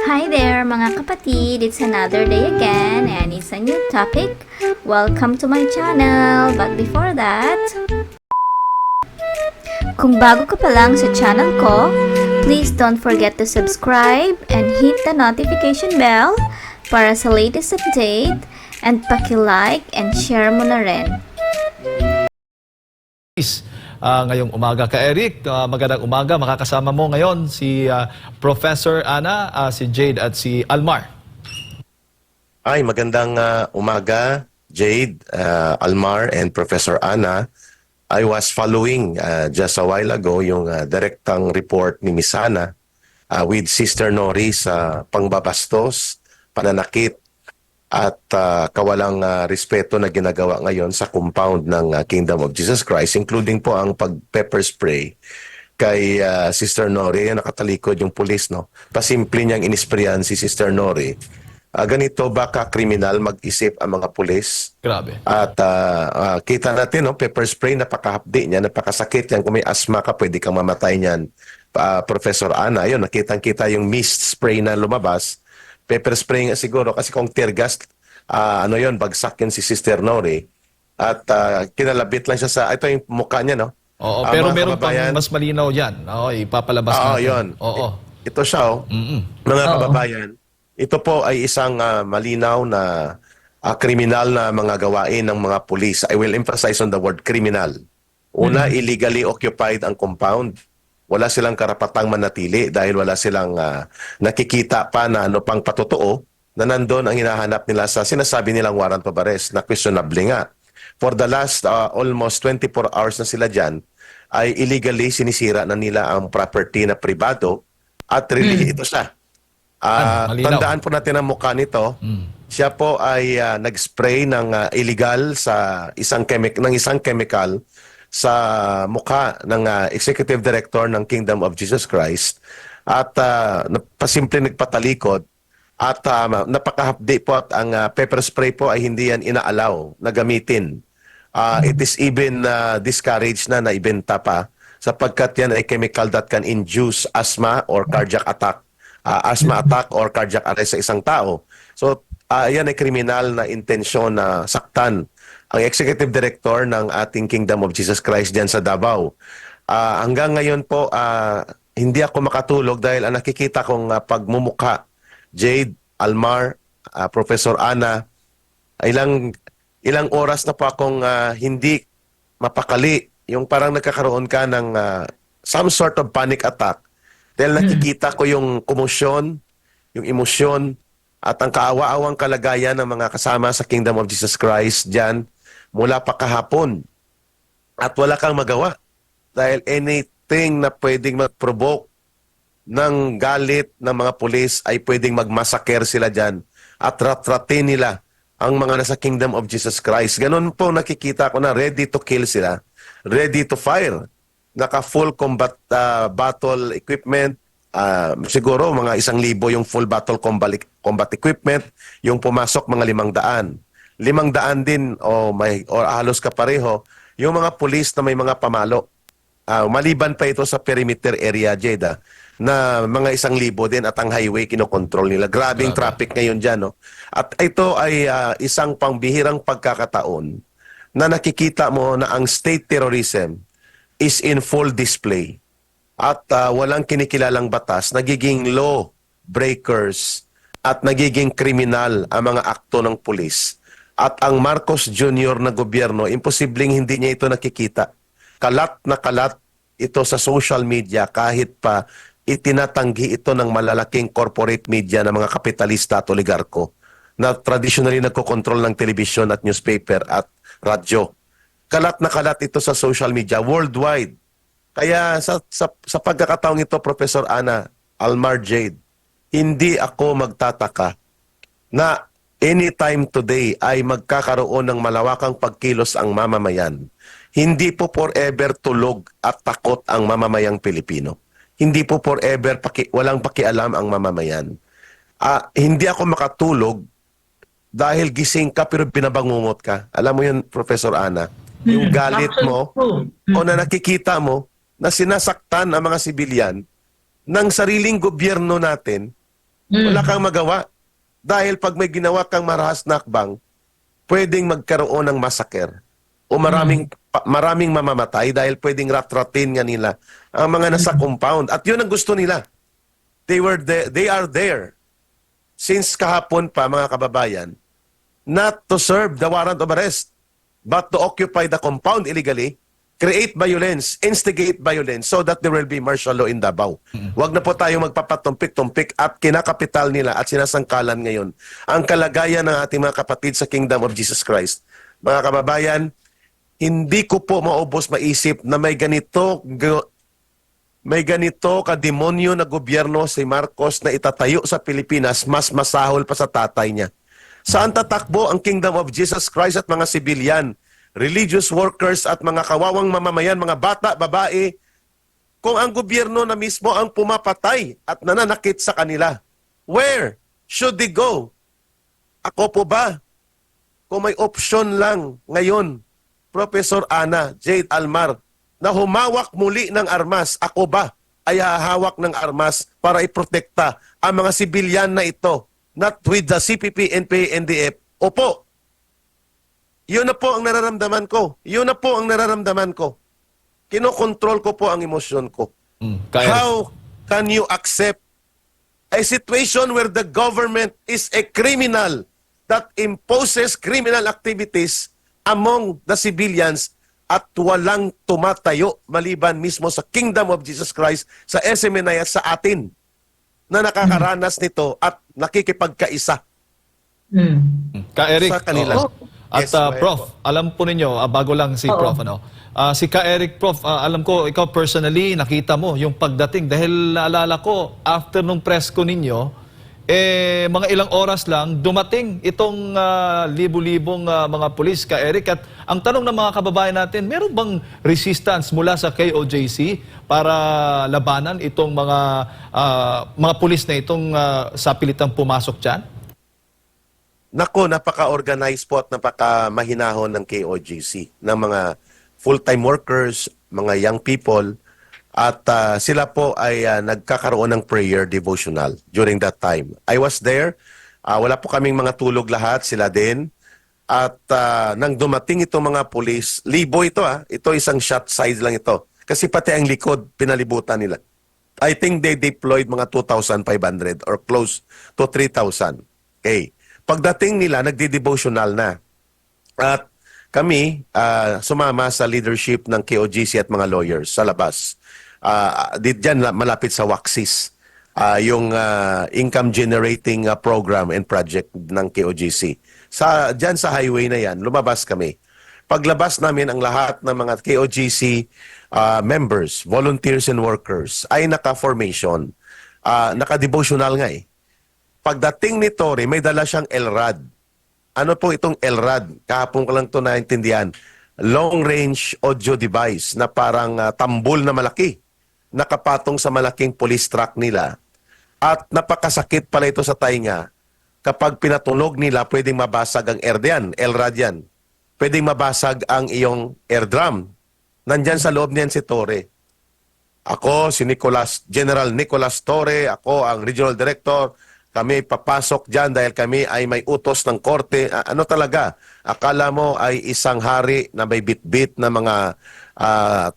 Hi there mga kapatid! It's another day again and it's a new topic. Welcome to my channel! But before that, kung bago ka pa lang sa channel ko, please don't forget to subscribe and hit the notification bell para sa latest update and paki-like and share mo na rin. Ngayong umaga ka Eric, magandang umaga. Makakasama mo ngayon si Professor Ana, si Jade at si Almar. Ay, magandang umaga, Jade, Almar, and Professor Ana. I was following just a while ago yung direktang report ni Miss Ana with Sister Nori sa pangbabastos, pananakit, at kawalang respeto na ginagawa ngayon sa compound ng Kingdom of Jesus Christ, including po ang pag-pepper spray kay Sister Nori. Nakatalikod yung pulis, no? Pasimple niyang inisprayan si Sister Nori. Ganito ba ka-kriminal mag-isip ang mga pulis? Grabe. At kita natin, no, pepper spray, napakahapdi niya, napakasakit yan. Kung may asthma ka, pwede kang mamatay niyan. Professor Ana, yun, nakitang-kita yung mist spray na lumabas. Pepper spray nga siguro, kasi kung tear gas, bagsak yun si Sister Nori. At kinalabit lang siya sa, ito yung mukha niya, no? Oo, pero meron pang mas malinaw yan. Oo, ipapalabas natin. Yun. Oo. Ito siya, oh. Mga kababayan, ito po ay isang malinaw na kriminal na mga gawain ng mga pulis. I will emphasize on the word criminal. Una, illegally occupied ang compound. Wala silang karapatang manatili dahil wala silang nakikita pa na ano pang patotoo na nandun ang hinahanap nila sa sinasabi nilang warrant of arrest na questionable nga. For the last almost 24 hours na sila dyan, ay illegally sinisira na nila ang property na pribado at really ito siya. Tandaan po natin ang mukha nito. Siya po ay nag-spray ng illegal sa isang chemical sa mukha ng Executive Director ng Kingdom of Jesus Christ at pasimple nagpatalikod at napakahapdi po at ang pepper spray po ay hindi yan inaalaw na gamitin. It is even discouraged na ibenta pa sapagkat yan ay chemical that can induce asthma or cardiac attack. Asthma attack or cardiac arrest sa isang tao. So, yan ay kriminal na intensyon na saktan ang Executive Director ng ating Kingdom of Jesus Christ diyan sa Davao. Hanggang ngayon po, hindi ako makatulog dahil nakikita kong pagmumukha, Jade, Almar, Professor Ana, ilang oras na po akong hindi mapakali. Yung parang nagkakaroon ka ng some sort of panic attack. Dahil nakikita ko yung komosyon, yung emosyon, at ang kaawa-awang kalagayan ng mga kasama sa Kingdom of Jesus Christ diyan mula pa kahapon. At wala kang magawa. Dahil anything na pwedeng mag-provoke ng galit ng mga pulis ay pwedeng magmasaker sila diyan at ratratin nila ang mga nasa Kingdom of Jesus Christ. Ganun po nakikita ko na ready to kill sila, ready to fire. Naka-full combat battle equipment, siguro mga 1,000 yung full battle combat equipment, yung pumasok mga 500. 500 din o halos kapareho yung mga pulis na may mga pamalo. Maliban pa ito sa perimeter area, Jeda, na mga 1,000 din at ang highway kinokontrol nila. Grabing traffic ngayon dyan. No? At ito ay isang pangbihirang pagkakataon na nakikita mo na ang state terrorism is in full display. At walang kinikilalang batas, nagiging law breakers at nagiging kriminal ang mga akto ng pulis. At ang Marcos Jr. na gobyerno, imposibleng hindi niya ito nakikita. Kalat na kalat ito sa social media kahit pa itinatanggi ito ng malalaking corporate media ng mga kapitalista at oligarko na traditionally nagkokontrol ng television at newspaper at radyo. Kalat na kalat ito sa social media worldwide. Kaya sa pagkakataong ito, Professor Ana, Almar, Jade, hindi ako magtataka na anytime today ay magkakaroon ng malawakang pagkilos ang mamamayan. Hindi po forever tulog at takot ang mamamayang Pilipino. Hindi po forever walang pakialam ang mamamayan. Hindi ako makatulog dahil gising ka pero binabangungot ka. Alam mo yun, Professor Ana, yung galit mo o na nakikita mo na sinasaktan ang mga sibilyan ng sariling gobyerno natin Wala kang magawa. Dahil pag may ginawa kang marahas na hakbang, pwedeng magkaroon ng massacre o maraming mamamatay dahil pwedeng rat-ratin nga nila ang mga nasa compound. At yun ang gusto nila. They are there since kahapon pa, mga kababayan, not to serve the warrant of arrest, but to occupy the compound illegally, create violence, instigate violence so that there will be martial law in Davao. Huwag na po tayo magpapatumpik-tumpik at kinakapital nila at sinasangkalan ngayon ang kalagayan ng ating mga kapatid sa Kingdom of Jesus Christ. Mga kababayan, hindi ko po maubos maisip na may ganito kademonyo na gobyerno si Marcos na itatayo sa Pilipinas, mas masahol pa sa tatay niya. Saan tatakbo ang Kingdom of Jesus Christ at mga sibilyan, religious workers at mga kawawang mamamayan, mga bata, babae, kung ang gobyerno na mismo ang pumapatay at nananakit sa kanila? Where should they go? Ako po ba? Kung may option lang ngayon, Professor Ana, Jade Almar, na humawak muli ng armas, ako ba ay hahawak ng armas para iprotekta ang mga sibilyan na ito, not with the CPP, NPA, NDF? Opo. Yun na po ang nararamdaman ko. Yun na po ang nararamdaman ko. Kinokontrol ko po ang emosyon ko. How can you accept a situation where the government is a criminal that imposes criminal activities among the civilians at walang tumatayo maliban mismo sa Kingdom of Jesus Christ, sa SMNI at sa atin na nakakaranas nito at nakikipagkaisa Ka Eric, sa kanila. At Yes, go ahead Prof, po. alam po ninyo, bago lang si Prof, si Ka Eric, Prof, alam ko, ikaw personally, nakita mo yung pagdating. Dahil naalala ko, after nung press ko ninyo, mga ilang oras lang, dumating itong libu-libong mga pulis, Ka Eric. At ang tanong ng mga kababayan natin, meron bang resistance mula sa KOJC para labanan itong mga pulis na itong sapilitang pumasok dyan? Nako, napaka-organized po at napaka-mahinahon ng KOJC, ng mga full-time workers, mga young people, at sila po ay nagkakaroon ng prayer devotional during that time. I was there, wala po kaming mga tulog lahat, sila din. At nang dumating itong mga police, libo ito ito isang shot size lang ito. Kasi pati ang likod, pinalibutan nila. I think they deployed mga 2,500 or close to 3,000. Okay. Pagdating nila, nagdi-devotional na. At kami, sumama sa leadership ng KOGC at mga lawyers sa labas. Diyan malapit sa Waxis, yung income generating program and project ng KOGC. Diyan sa highway na yan, lumabas kami. Paglabas namin, ang lahat ng mga KOGC members, volunteers and workers ay naka-formation. Naka-devotional nga Pagdating ni Torre, may dala siyang LRAD. Ano po itong LRAD? Kahapon ko lang ito naintindihan. Long Range Audio Device na parang tambol na malaki. Nakapatong sa malaking police truck nila. At napakasakit pala ito sa tainga. Kapag pinatunog nila, pwedeng mabasag ang LRAD yan. Pwedeng mabasag ang iyong eardrum. Nandyan sa loob niyan si Torre. Ako, si General Nicolas Torre, ako ang Regional Director. Kami papasok dyan dahil kami ay may utos ng korte. Ano talaga? Akala mo ay isang hari na may bit-bit na mga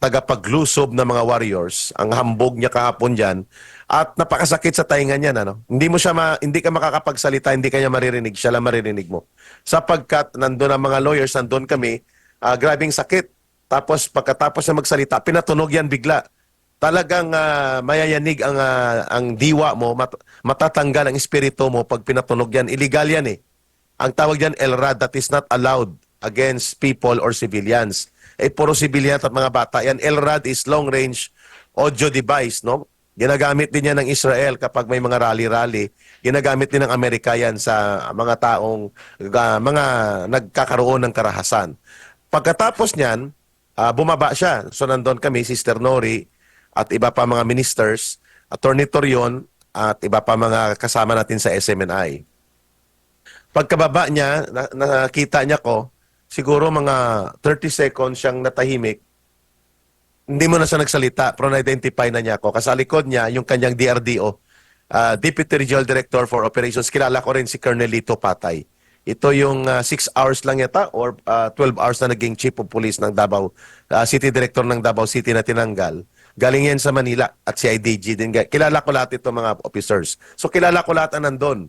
tagapaglusob na mga warriors. Ang hambog niya kahapon dyan. At napakasakit sa tainga niya. Hindi ka makakapagsalita, hindi ka niya maririnig. Siya lang maririnig mo. Sapagkat nandun ang mga lawyers, nandun kami, grabing sakit. Tapos pagkatapos na magsalita, pinatunog yan bigla. Talagang mayayanig ang diwa mo, matatanggal ang espiritu mo pag pinatunog yan. Illegal yan Ang tawag yan LRAD, that is not allowed against people or civilians. Puro civilian at mga bata. Yan LRAD is long range audio device, no? Ginagamit din yan ng Israel kapag may mga rally-rally. Ginagamit din ng Amerika yan sa mga taong, mga nagkakaroon ng karahasan. Pagkatapos niyan, bumaba siya. So nandun kami, Sister Nori, at iba pa mga ministers, Attorney Torion, at iba pa mga kasama natin sa SMNI. Pagkababa niya, nakita niya ko, siguro mga 30 seconds siyang natahimik. Hindi mo na siya nagsalita, pero na-identify na niya ako. Kasi sa likod niya, yung kanyang DRDO, Deputy Regional Director for Operations. Kilala ko rin si Colonel Lito Patay. Ito yung 6 hours lang yata or 12 hours na naging Chief of Police ng Davao, City Director ng Davao City na tinanggal. Galing yan sa Manila at si IDG din. Kilala ko lahat itong mga officers. So kilala ko lahat ang nandun.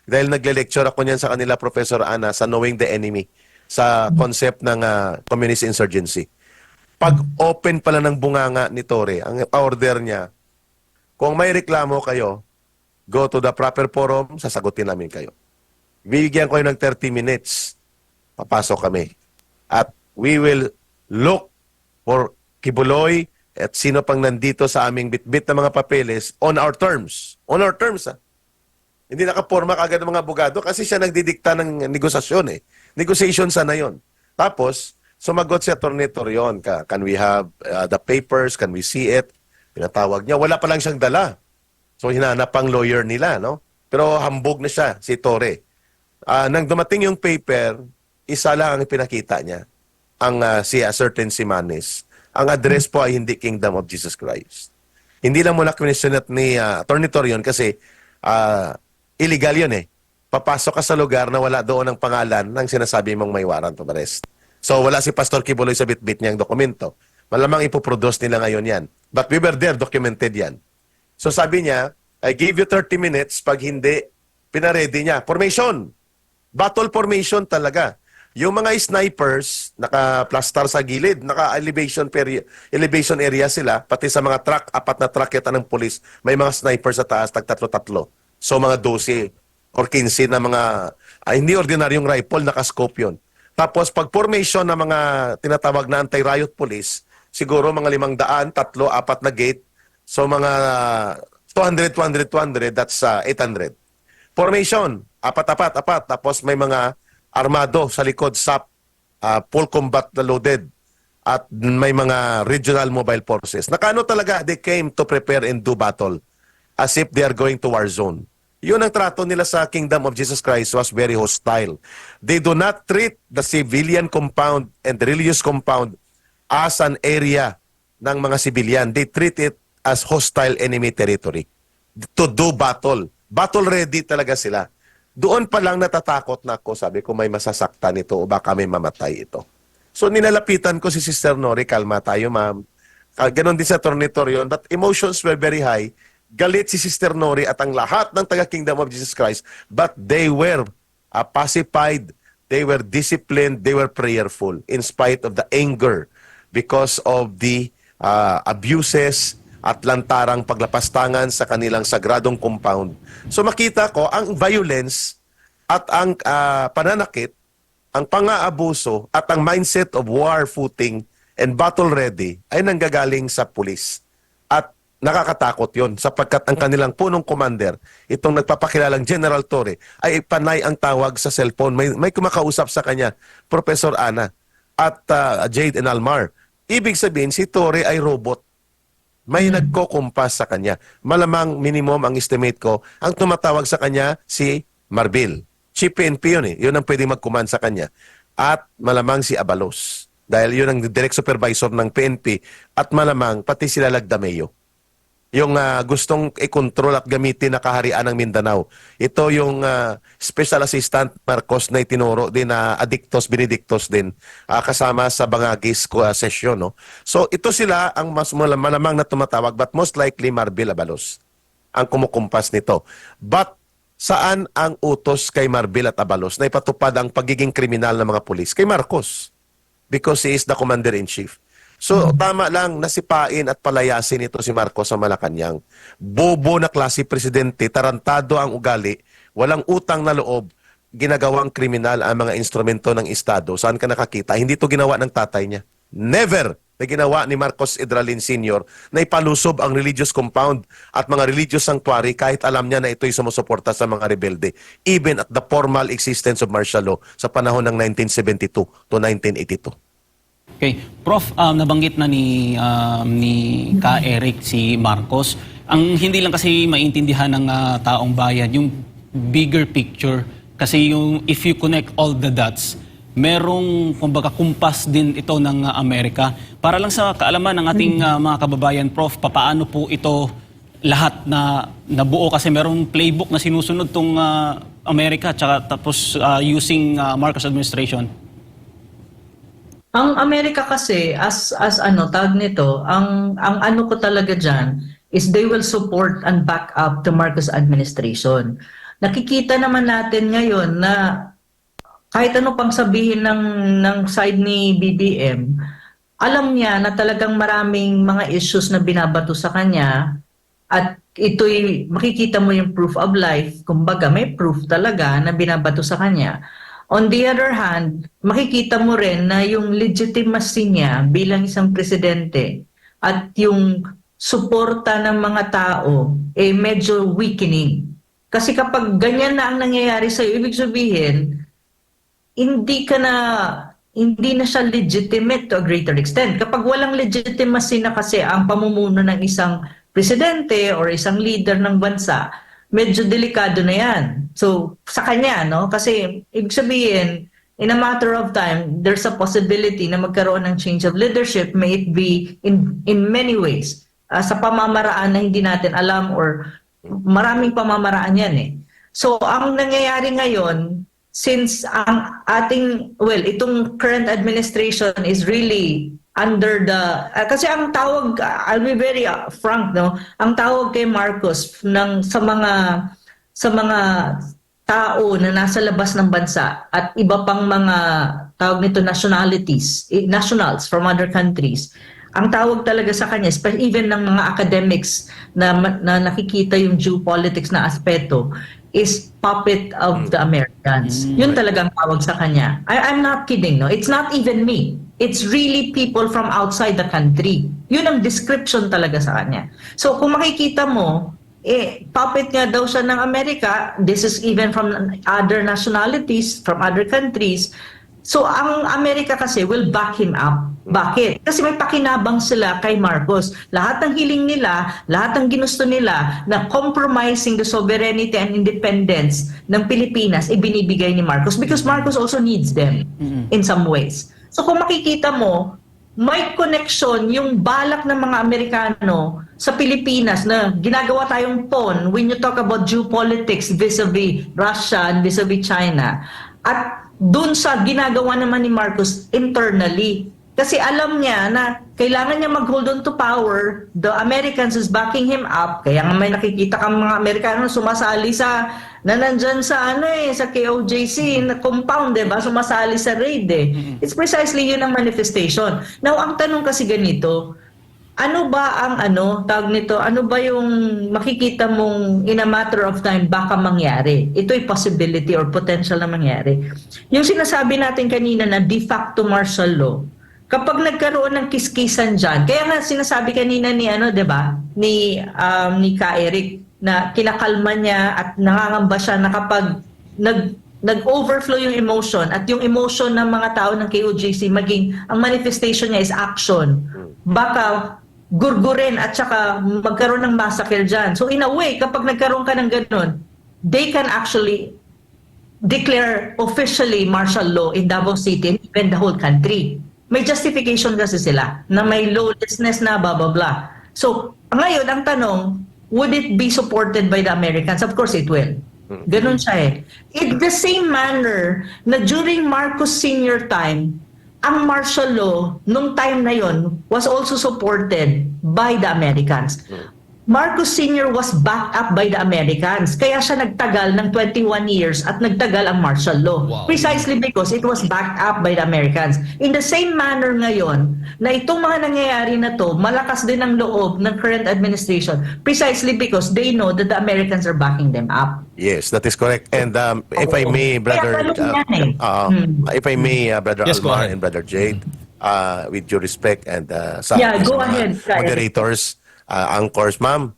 Dahil nagle-lecture ako niyan sa kanila, Professor Ana, sa Knowing the Enemy, sa concept ng communist insurgency. Pag open pala ng bunganga ni Torre, ang order niya, kung may reklamo kayo, go to the proper forum, sasagutin namin kayo. Bibigyan ko kayo ng 30 minutes, papasok kami. At we will look for Kibuloy at sino pang nandito sa aming bitbit na mga papeles on our terms. On our terms, ha? Hindi nakaporma kagad ng mga abogado kasi siya nagdidikta ng negosasyon eh. Negotiation sana yon. Tapos, sumagot si Atty. Torion, can we have the papers? Can we see it? Pinatawag niya. Wala pa lang siyang dala. So, hinanap ang lawyer nila, no? Pero hambog na siya, si Torre. Nang dumating yung paper, isa lang ang pinakita niya. Ang si certain Simanes. Ang address po ay hindi Kingdom of Jesus Christ. Hindi lang muna kwinisyonet ni Atty. Torion kasi illegal yun eh. Papasok ka sa lugar na wala doon ang pangalan ng sinasabi mong may warrant of arrest. So wala si Pastor Kibuloy sa bitbit niyang dokumento. Malamang ipoproduce nila ngayon yan. But we were there, documented yan. So sabi niya, I gave you 30 minutes, pag hindi, pinaredy niya. Formation! Battle formation talaga. Yung mga snipers, naka-plastar sa gilid, naka-elevation area sila, pati sa mga truck, 4 na truck yata ng police, may mga snipers sa taas, tag-tatlo-tatlo. So mga 12 or 15 na mga, hindi ordinaryong rifle, naka-scope yun. Tapos pag formation ng mga tinatawag na anti-riot police, siguro mga 500, 3, 4 na gate. So mga 200, 200, 200, that's 800. Formation, apat. Tapos may mga armado sa likod, SAP, full combat na loaded. At may mga regional mobile forces. Nakano talaga, they came to prepare and do battle as if they are going to war zone. Yun ang trato nila sa Kingdom of Jesus Christ was very hostile. They do not treat the civilian compound and the religious compound as an area ng mga civilian. They treat it as hostile enemy territory to do battle. Battle ready talaga sila. Doon pa lang natatakot na ako. Sabi ko may masasaktan ito o baka may mamatay ito. So ninalapitan ko si Sister Nori, kalma tayo ma'am. Ganon din sa Atty. Torion, but emotions were very high. Galit si Sister Nori at ang lahat ng taga-Kingdom of Jesus Christ, but they were pacified, they were disciplined, they were prayerful in spite of the anger because of the abuses at lantarang paglapastangan sa kanilang sagradong compound. So makita ko ang violence at ang pananakit, ang pang-aabuso at ang mindset of war footing and battle ready ay nanggagaling sa pulis. At nakakatakot yon sapagkat ang kanilang punong commander, itong nagpapakilalang General Torre, ay panay ang tawag sa cellphone. May kumakausap sa kanya, Professor Ana at Jade and Almar. Ibig sabihin, si Torre ay robot. May nagkokumpas sa kanya. Malamang minimum ang estimate ko, ang tumatawag sa kanya si Marbil. Chief PNP yun eh. Yun ang pwedeng mag-command sa kanya. At malamang si Abalos. Dahil yun ang direct supervisor ng PNP. At malamang pati sila Lagdameo. Yung gustong i-control at gamitin na kaharian ng Mindanao. Ito yung Special Assistant Marcos na itinuro din na Adictos Benedictos din kasama sa Bangagis session. No? So ito sila ang mas malamang na tumatawag but most likely Marbil Abalos ang kumukumpas nito. But saan ang utos kay Marbil at Abalos na ipatupad ang pagiging kriminal ng mga pulis? Kay Marcos. Because he is the commander-in-chief. So, tama lang, nasipain at palayasin ito si Marcos sa Malacanang. Bobo na klase presidente, tarantado ang ugali, walang utang na loob, ginagawang kriminal ang mga instrumento ng Estado. Saan ka nakakita? Hindi ito ginawa ng tatay niya. Never na ginawa ni Marcos Edralin Sr. na ipalusob ang religious compound at mga religious sanctuary kahit alam niya na ito'y sumusuporta sa mga rebelde. Even at the formal existence of martial law sa panahon ng 1972 to 1982. Okay. Prof, nabanggit na ni Ka Eric si Marcos. Ang hindi lang kasi maintindihan ng taong bayan, yung bigger picture. Kasi yung if you connect all the dots, merong kumbaga kumpas din ito ng Amerika. Para lang sa kaalaman ng ating mga kababayan, Prof, papaano po ito lahat na nabuo kasi merong playbook na sinusunod tong Amerika tapos using Marcos administration. Ang Amerika kasi as ano tawag nito, ang ano ko talaga diyan is they will support and back up the Marcos administration. Nakikita naman natin ngayon na kahit ano pang sabihin ng side ni BBM, alam niya na talagang maraming mga issues na binabato sa kanya at ito'y makikita mo yung proof of life, kumbaga may proof talaga na binabato sa kanya. On the other hand, makikita mo rin na yung legitimacy niya bilang isang presidente at yung suporta ng mga tao medyo weakening. Kasi kapag ganyan na ang nangyayari sa'yo, ibig sabihin, hindi na siya legitimate to a greater extent. Kapag walang legitimacy na kasi ang pamumuno ng isang presidente or isang leader ng bansa, medyo delikado na yan. So, sa kanya, no? Kasi, ibig sabihin, in a matter of time, there's a possibility na magkaroon ng change of leadership, may it be in many ways, sa pamamaraan na hindi natin alam or maraming pamamaraan yan eh. So, ang nangyayari ngayon, since ang itong current administration is really under the kasi ang tawag, I'll be very frank, no, ang tawag kay Marcos sa mga tao na nasa labas ng bansa at iba pang mga tawag nito nationals from other countries, ang tawag talaga sa kanya, even ng mga academics na nakikita yung geopolitics na aspeto, is puppet of the Americans. Yun talagang tawag sa kanya. I'm not kidding, no? It's not even me. It's really people from outside the country. Yun ang description talaga sa kanya. So kung makikita mo, puppet nga daw siya ng Amerika. This is even from other nationalities, from other countries. So ang Amerika kasi will back him up. Bakit? Kasi may pakinabang sila kay Marcos. Lahat ng hiling nila, lahat ng ginusto nila na compromising the sovereignty and independence ng Pilipinas, ibinibigay ni Marcos because Marcos also needs them in some ways. So kung makikita mo, may connection yung balak ng mga Amerikano sa Pilipinas na ginagawa tayong pawn when you talk about geopolitics vis-a-vis Russia and vis-a-vis China. At dun sa ginagawa naman ni Marcos internally. Kasi alam niya na kailangan niya mag-hold on to power. The Americans is backing him up. Kaya nga may nakikita kang mga Amerikano sumasali nandyan sa KOJC na compound, diba? Sumasali sa raid It's precisely yun ang manifestation. Now, ang tanong kasi ganito, ano ba ang tawag nito, ano ba yung makikita mong in a matter of time baka mangyari? Ito'y possibility or potential na mangyari. Yung sinasabi natin kanina na de facto martial law, kapag nagkaroon ng kiskisan dyan, kaya nga sinasabi kanina ni diba, ni Ka Eric, na kinakalma niya at nangangamba siya na kapag nag-overflow yung emotion at yung emotion ng mga tao ng KOJC maging ang manifestation niya is action, baka gurgurin at saka magkaroon ng massacre dyan. So in a way, kapag nagkaroon ka ng ganun, they can actually declare officially martial law in Davao City and even the whole country. May justification kasi sila na may lawlessness na blah blah blah. So ngayon ang tanong, would it be supported by the Americans? Of course it will. Ganun siya In the same manner na during Marcos Sr. time, ang martial law nung time na yon was also supported by the Americans. Marcos Sr. was backed up by the Americans. Kaya siya nagtagal ng 21 years at nagtagal ang martial law. Wow. Precisely because it was backed up by the Americans. In the same manner ngayon, na itong mga nangyayari na to, malakas din ang loob ng current administration precisely because they know that the Americans are backing them up. Yes, that is correct. And if I may, brother, if I may, brother Yes, go Almar ahead. and brother Jade, with due respect and sa Go mga ahead, Kyle. moderators, anchors, ma'am,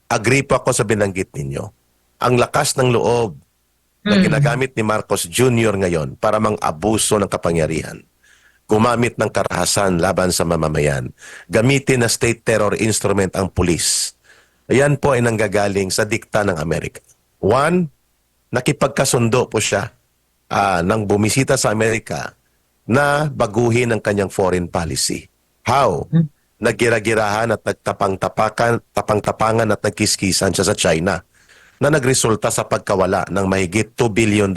agree pa ako sa binanggit ninyo. Ang lakas ng loob na ginagamit ni Marcos Jr. ngayon para mang-abuso ng kapangyarihan, gumamit ng karahasan laban sa mamamayan, gamitin na state terror instrument ang pulis. Ayan po ay nanggagaling sa dikta ng Amerika. One, nakipagkasundo po siya nang bumisita sa Amerika na baguhin ang kanyang foreign policy. How? naggira-girahan at tapang-tapangan at nagkiskisan siya sa China na nagresulta sa pagkawala ng mahigit $2 billion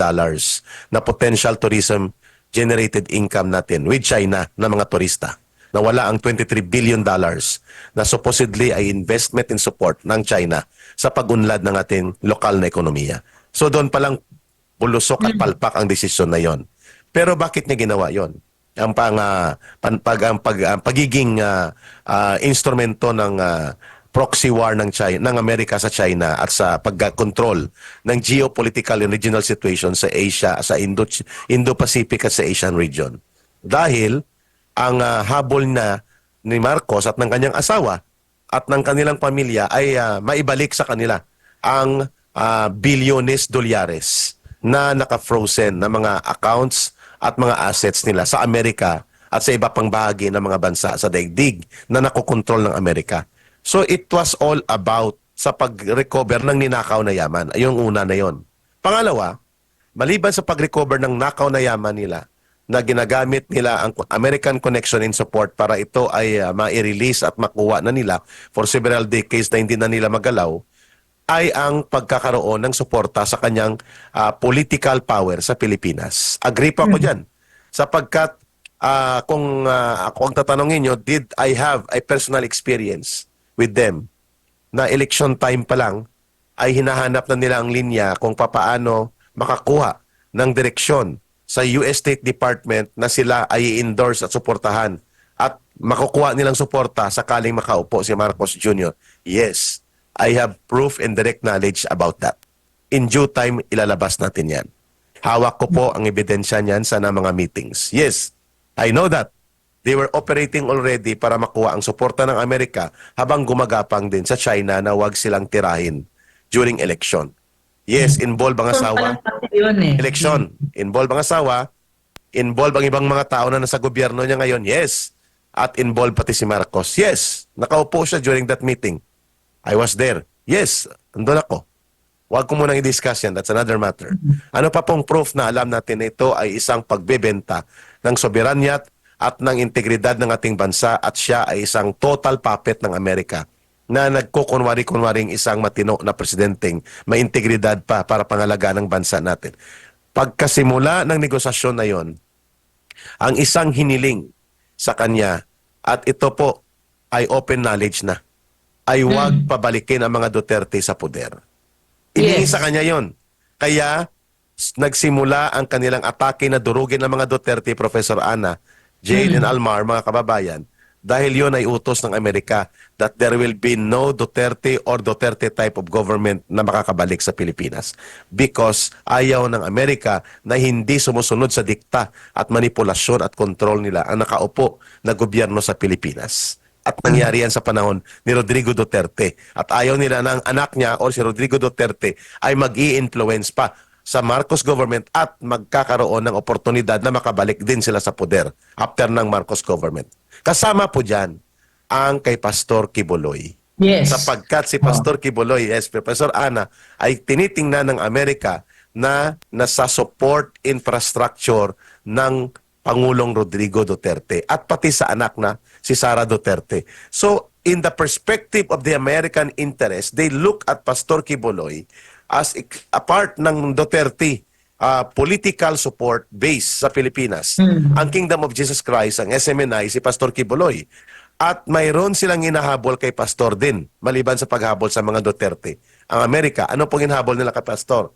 na potential tourism generated income natin with China na mga turista. Nawala ang $23 billion na supposedly ay investment in support ng China sa pag-unlad ng ating lokal na ekonomiya. So doon palang bulusok at palpak ang desisyon na yon. Pero bakit niya ginawa yon? Ang pagiging instrumento ng proxy war ng China, ng Amerika sa China at sa pagkontrol ng geopolitical and regional situation sa Asia, sa Indo-Pacific at sa Asian region. Dahil ang habol na ni Marcos at ng kanyang asawa at ng kanilang pamilya ay maibalik sa kanila ang bilyones dolyares na naka-frozen na mga accounts at mga assets nila sa Amerika at sa iba pang bahagi ng mga bansa sa daigdig na nakokontrol ng Amerika. So it was all about sa pag-recover ng ninakaw na yaman. Yung una na yon. Pangalawa, maliban sa pag-recover ng nakaw na yaman nila, na ginagamit nila ang American Connection in support para ito ay ma-release at makuha na nila for several decades na hindi na nila magalaw, ay ang pagkakaroon ng suporta sa kanyang political power sa Pilipinas. Agree po ako dyan. Sapagkat kung ako ang tatanungin nyo, did I have a personal experience with them na election time pa lang ay hinahanap na nila ang linya kung papaano makakuha ng direksyon sa US State Department na sila ay i-endorse at suportahan at makukuha nilang suporta sakaling makaupo si Marcos Jr. Yes, I have proof and direct knowledge about that. In due time, ilalabas natin yan. Hawak ko po ang ebidensya niyan sa mga meetings. Yes, I know that. They were operating already para makuha ang suporta ng Amerika habang gumagapang din sa China na wag silang tirahin during election. Yes, involve ang asawa. Election. Involve ang asawa. Involve ang ibang mga tao na nasa gobyerno niya ngayon. Yes. At involve pati si Marcos. Yes. Nakaupo siya during that meeting. I was there. Yes. Andun ako. Huwag ko munang i-discuss yan. That's another matter. Ano pa pong proof na alam natin na ito ay isang pagbebenta ng soberanyat at ng integridad ng ating bansa at siya ay isang total puppet ng Amerika na nagkukunwari-kunwaring isang matino na presidenteng may integridad pa para pangalagaan ng bansa natin. Pagkasimula ng negosasyon na yon, ang isang hiniling sa kanya, at ito po ay open knowledge na, ay huwag pabalikin ang mga Duterte sa poder. Iningi sa kanya yon. Kaya nagsimula ang kanilang atake na durugin ng mga Duterte, Professor Ana, Jane and Almar, mga kababayan, dahil yon ay utos ng Amerika that there will be no Duterte or Duterte type of government na makakabalik sa Pilipinas. Because ayaw ng Amerika na hindi sumusunod sa dikta at manipulasyon at kontrol nila ang nakaupo na gobyerno sa Pilipinas. At nangyari yan sa panahon ni Rodrigo Duterte. At ayaw nila ng anak niya o si Rodrigo Duterte ay mag-i-influence pa sa Marcos government at magkakaroon ng oportunidad na makabalik din sila sa poder after ng Marcos government. Kasama po dyan ang kay Pastor Kibuloy. Yes. Sapagkat si Pastor Kibuloy, yes, Professor Ana, ay tinitingnan ng Amerika na nasa support infrastructure ng Pangulong Rodrigo Duterte at pati sa anak na si Sara Duterte. So, in the perspective of the American interest, they look at Pastor Kibuloy as a part ng Duterte political support base sa Pilipinas. Ang Kingdom of Jesus Christ, ang SMNI, si Pastor Kibuloy. At mayroon silang hinahabol kay Pastor din, maliban sa paghabol sa mga Duterte. Ang Amerika, ano pong hinahabol nila kay Pastor?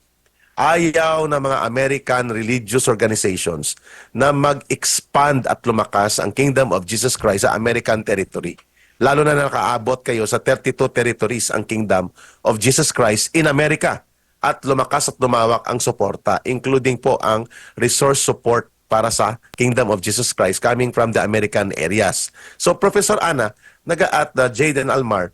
Ayaw ng mga American religious organizations na mag-expand at lumakas ang Kingdom of Jesus Christ sa American territory. Lalo na nakaabot kayo sa 32 territories ang Kingdom of Jesus Christ in America. At lumakas at lumawak ang suporta, including po ang resource support para sa Kingdom of Jesus Christ coming from the American areas. So, Professor Ana, at Jaden Almar,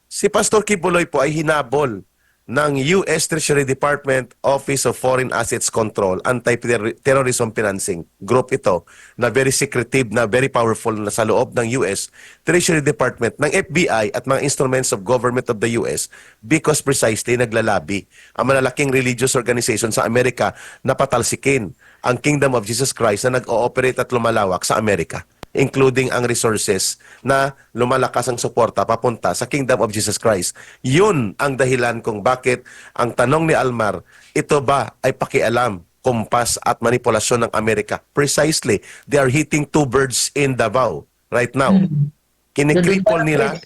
si Pastor Kibuloy po ay hinabol ng US Treasury Department Office of Foreign Assets Control, Anti-Terrorism Financing Group ito, na very secretive, na very powerful na sa loob ng US Treasury Department, ng FBI at mga instruments of government of the US because precisely naglalabi ang malalaking religious organization sa Amerika na patalsikin ang Kingdom of Jesus Christ na nag-ooperate at lumalawak sa Amerika. including ang resources na lumalakas ang suporta papunta sa Kingdom of Jesus Christ. Yun ang dahilan kung bakit ang tanong ni Almar, ito ba ay pakialam, kumpas at manipulasyon ng Amerika? Precisely. They are hitting two birds in Davao right now. Kinikripol nila,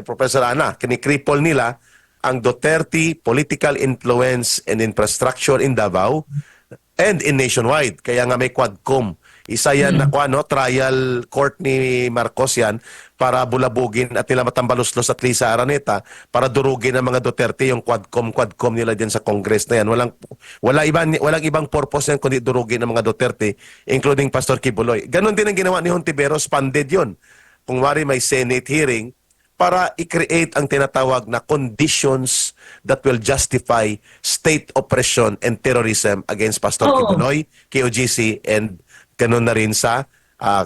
Professor Ana, kinikripol nila ang Duterte political influence and infrastructure in Davao and in nationwide. Kaya nga may Quadcom. Isa yan na trial court ni Marcos yan para bulabugin at nila matambaluslos at Lisa Araneta para durugin ang mga Duterte, yung Quadcom nila dyan sa Congress na yan. Walang ibang purpose yan kundi durugin ang mga Duterte, including Pastor Kibuloy. Ganon din ang ginawa ni Hontiveros, funded yun. Kung wari may Senate hearing, para i-create ang tinatawag na conditions that will justify state oppression and terrorism against Pastor Kibuloy, KOGC, and ganun na rin sa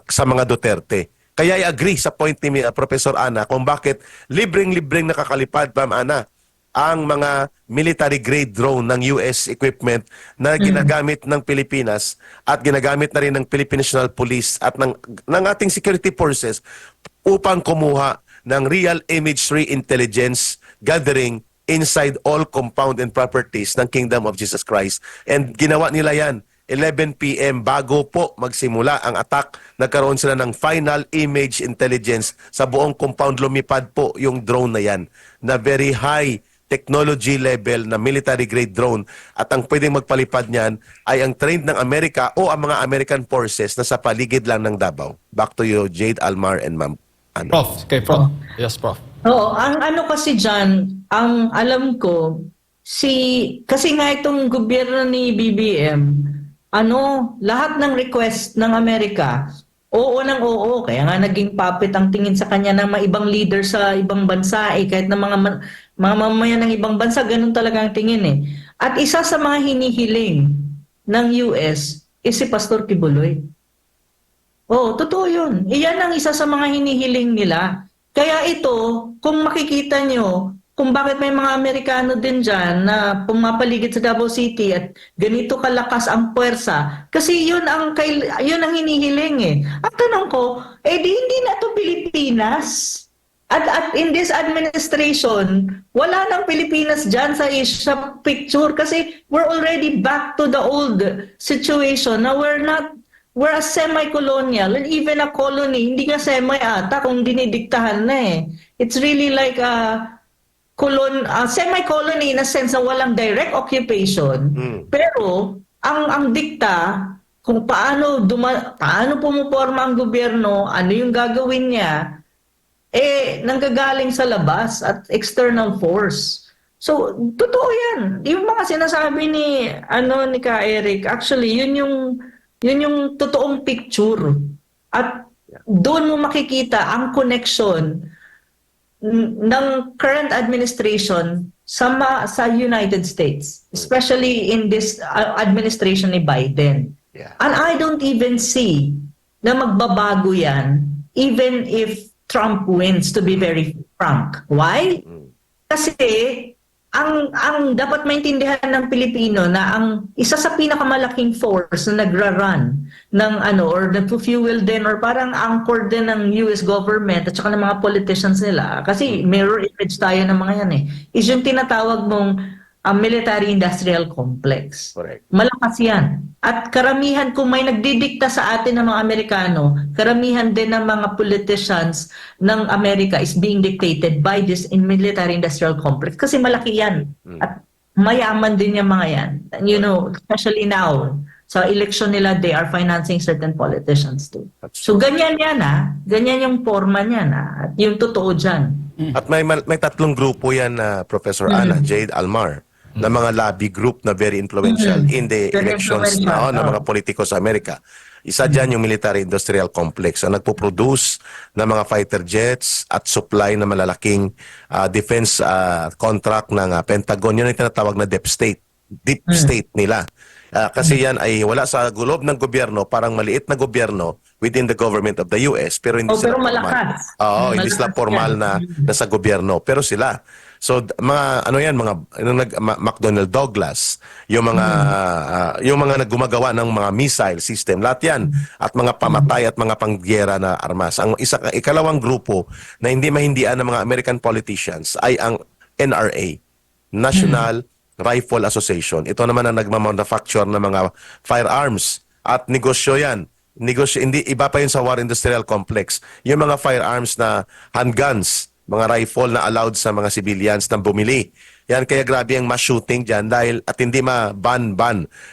mga Duterte. Kaya I agree sa point ni Professor Ana kung bakit libreng-libreng nakakalipad, Ma'am Ana, ang mga military-grade drone ng US equipment na ginagamit ng Pilipinas at ginagamit na rin ng Philippine National Police at ng ating security forces upang kumuha ng real imagery intelligence gathering inside all compound and properties ng Kingdom of Jesus Christ. And ginawa nila yan 11 p.m. bago po magsimula ang attack. Nagkaroon sila ng final image intelligence sa buong compound. Lumipad po yung drone na yan na very high technology level na military grade drone, at ang pwedeng magpalipad niyan ay ang trained ng Amerika o ang mga American forces na sa paligid lang ng Davao. Back to you, Jade, Almar, and Ma'am Ana. Prof, kay Prof. Yes, Prof. Oo, ang ano kasi dyan, ang alam ko, kasi nga itong gobyerno ni BBM, lahat ng request ng Amerika, oo ng oo, kaya nga naging puppet ang tingin sa kanya ng mga ibang leader sa ibang bansa, kahit na mga mamamayan ng ibang bansa, ganun talaga ang tingin eh. At isa sa mga hinihiling ng US is si Pastor Kibuloy. Oo, totoo yun. Iyan ang isa sa mga hinihiling nila. Kaya ito, kung makikita nyo, kung bakit may mga Amerikano din dyan na pumapaligid sa Davao City at ganito kalakas ang puwersa, kasi yun ang hinihiling eh. Ang tanong ko, di hindi na ito Pilipinas. At in this administration, wala nang Pilipinas dyan sa picture kasi we're already back to the old situation na we're a semi-colonial and even a colony. Hindi nga semi ata kung dinidiktahan na eh. It's really like a semi-colony in a sense na walang direct occupation. Pero ang dikta kung paano pumuporma ang gobyerno, ano yung gagawin niya, nanggagaling sa labas at external force. So, totoo yan. Yung mga sinasabi ni Ka Eric, actually, yun yung totoong picture. At doon mo makikita ang connection ng current administration sa United States, especially in this administration ni Biden. Yeah. And I don't even see na magbabago yan even if Trump wins, to be very frank. Why? Kasi ang dapat maintindihan ng Pilipino na ang isa sa pinakamalaking force na nagra-run ng or nagfu-fuel din or parang anchor din ng US government at saka ng mga politicians nila, kasi mirror image tayo ng mga yan is yung tinatawag mong military-industrial complex. Correct. Malakas yan. At karamihan, kung may nagdidikta sa atin ng mga Amerikano, karamihan din ng mga politicians ng Amerika is being dictated by this military-industrial complex. Kasi malaki yan. At mayaman din yung mga yan. And especially now, sa election nila, they are financing certain politicians too. So ganyan yan ganyan yung forma niyan At yung totoo dyan. At may tatlong grupo yan, Professor Ana, Jade, Almar, na mga lobby group na very influential in the Very elections ng mga politiko sa Amerika. Isa dyan yung military-industrial complex ang nagpo-produce ng mga fighter jets at supply ng malalaking defense contract ng Pentagon. Yun ang tinatawag na deep state nila. Kasi yan ay wala sa loob ng gobyerno, parang maliit na gobyerno within the government of the US, pero hindi sila pero formal. malakas. Hindi sila formal na nasa gobyerno, pero sila. So mga ano yan, mga McDonnell Douglas, yung mga yung mga naggumagawa ng mga missile system, lahat yan at mga pamatay at mga panggera na armas. Ang ikalawang grupo na hindi mahindian ng mga American politicians ay ang NRA, National Rifle Association. Ito naman ang nagmamanufacture ng mga firearms at negosyo yan. Negosyo, hindi iba pa yun sa War Industrial Complex. Yung mga firearms na handguns, mga rifle na allowed sa mga civilians na bumili. Yan, kaya grabe ang mass shooting dyan dahil at hindi ma-ban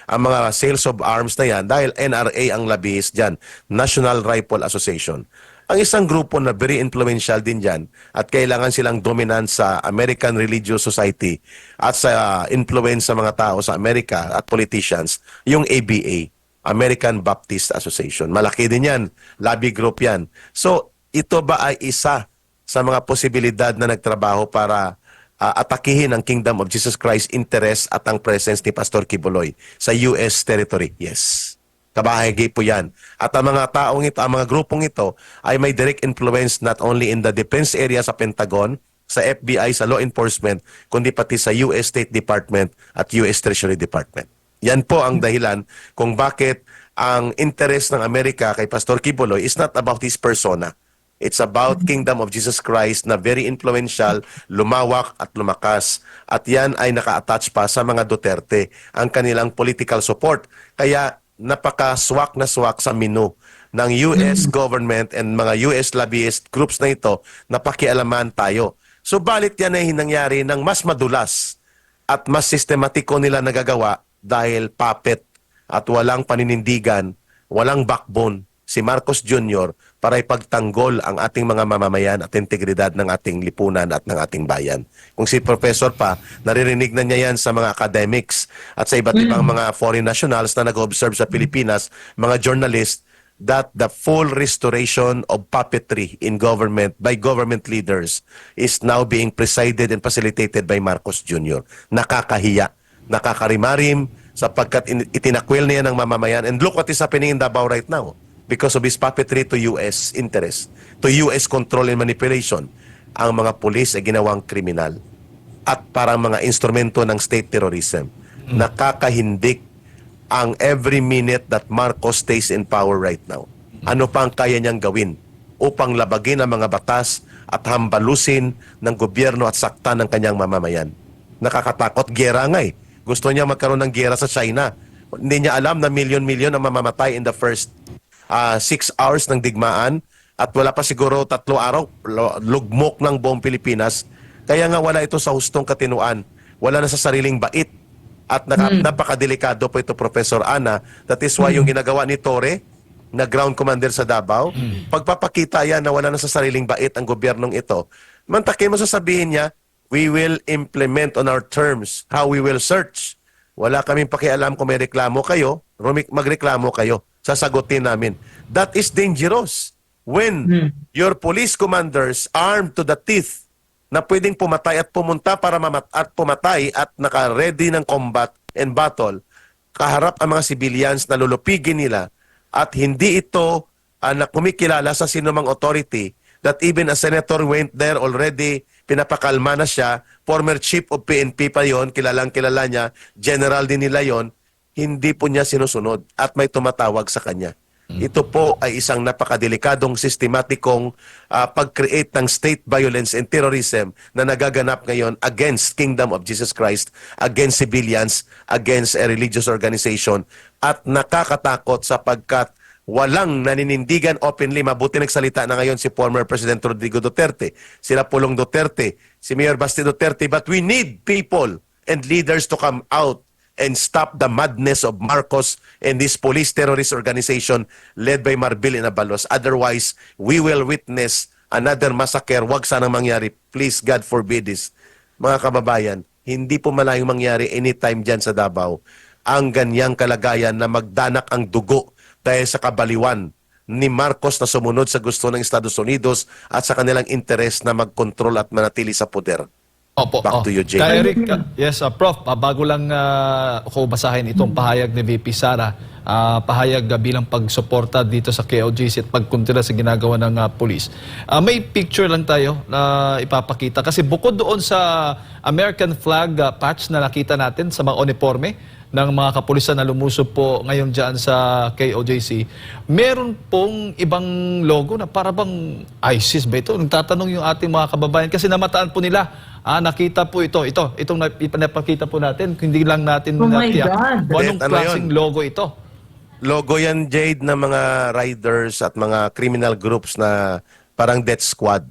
ang mga sales of arms na yan dahil NRA ang labis dyan, National Rifle Association. Ang isang grupo na very influential din dyan at kailangan silang dominant sa American Religious Society at sa influence sa mga tao sa Amerika at politicians, yung ABA, American Baptist Association. Malaki din yan, lobby group yan. So, ito ba ay isa sa mga posibilidad na nagtrabaho para atakihin ang Kingdom of Jesus Christ interest at ang presence ni Pastor Quiboloy sa US territory? Yes. Kabahagi po yan. At ang mga taong ito, ang mga grupong ito ay may direct influence not only in the defense area sa Pentagon, sa FBI, sa law enforcement, kundi pati sa US State Department at US Treasury Department. Yan po ang dahilan kung bakit ang interest ng Amerika kay Pastor Quiboloy is not about his persona. It's about Kingdom of Jesus Christ na very influential, lumawak at lumakas. At yan ay naka-attach pa sa mga Duterte, ang kanilang political support. Kaya napaka-swak na swak sa menu ng US government and mga US lobbyist groups na ito na pakialaman tayo. So balit yan ay nangyari ng mas madulas at mas sistematiko nila nagagawa dahil puppet at walang paninindigan, walang backbone si Marcos Jr. para ipagtanggol ang ating mga mamamayan at integridad ng ating lipunan at ng ating bayan. Kung si Professor pa, naririnig na niya yan sa mga academics at sa iba't ibang mga foreign nationals na nag-observe sa Pilipinas, mga journalists, that the full restoration of puppetry in government by government leaders is now being presided and facilitated by Marcos Jr. Nakakahiya, nakakarimarim, sapagkat itinakwil niya ng mamamayan. And look what is happening in Davao right now. Because of his puppetry to U.S. interest, to U.S. control and manipulation, ang mga pulis ay ginawang kriminal at parang mga instrumento ng state terrorism. Nakakahindik ang every minute that Marcos stays in power right now. Ano pa ang kaya niyang gawin upang labagin ang mga batas at hambalusin ng gobyerno at sakta ng kanyang mamamayan? Nakakatakot, gera nga eh. Gusto niya magkaroon ng gera sa China. Hindi niya alam na milyon-milyon ang mamamatay in the first 6 hours ng digmaan at wala pa siguro 3 araw lugmok ng buong Pilipinas. Kaya nga wala ito sa hustong katinuan. Wala na sa sariling bait. At napakadelikado po ito, Professor Ana. That is why yung ginagawa ni Torre na ground commander sa Davao, pagpapakita yan na wala na sa sariling bait ang gobyernong ito, mantakin mo sasabihin niya, we will implement on our terms how we will search. Wala kaming pakialam kung may reklamo kayo, magreklamo kayo. Sasagutin namin. That is dangerous. When your police commanders armed to the teeth na pwedeng pumatay at pumunta para pumatay at naka-ready ng combat and battle, kaharap ang mga civilians na lulupigin nila at hindi ito na kumikilala sa sinumang authority that even a senator went there already, pinapakalma na siya, former chief of PNP pa yon, kilalang kilala niya, general din nila yon, hindi po niya sinusunod at may tumatawag sa kanya. Ito po ay isang napakadelikadong sistematikong pag-create ng state violence and terrorism na nagaganap ngayon against Kingdom of Jesus Christ, against civilians, against a religious organization at nakakatakot sapagkat walang naninindigan openly. Mabuti nagsalita na ngayon si former President Rodrigo Duterte, sila Pulong Duterte, si Mayor Basti Duterte, but we need people and leaders to come out and stop the madness of Marcos and this police terrorist organization led by Marbil Inabalos. Otherwise, we will witness another massacre. Huwag sanang mangyari. Please, God forbid this. Mga kababayan, hindi po malayong mangyari anytime dyan sa Davao ang ganyang kalagayan na magdanak ang dugo dahil sa kabaliwan ni Marcos na sumunod sa gusto ng Estados Unidos at sa kanilang interes na magkontrol at manatili sa poder. Opo. Back to you, Jay. Eric, yes, Prof, bago lang ako basahin itong pahayag ni VP Sara, pahayag bilang pagsuporta dito sa KOJC at pagkuntira sa ginagawa ng pulis. May picture lang tayo na ipapakita kasi bukod doon sa American flag patch na nakita natin sa mga uniforme ng mga kapulisan na lumusob po ngayon dyan sa KOJC, meron pong ibang logo na para bang ISIS ba ito? Nagtatanong yung ating mga kababayan kasi namataan po nila. Nakita po itong napakita po natin, hindi lang natin Oh my natiyak. God. Kung anong Ano klaseng yun? logo ito? Logo yan, Jade, ng mga riders at mga criminal groups na parang death squad.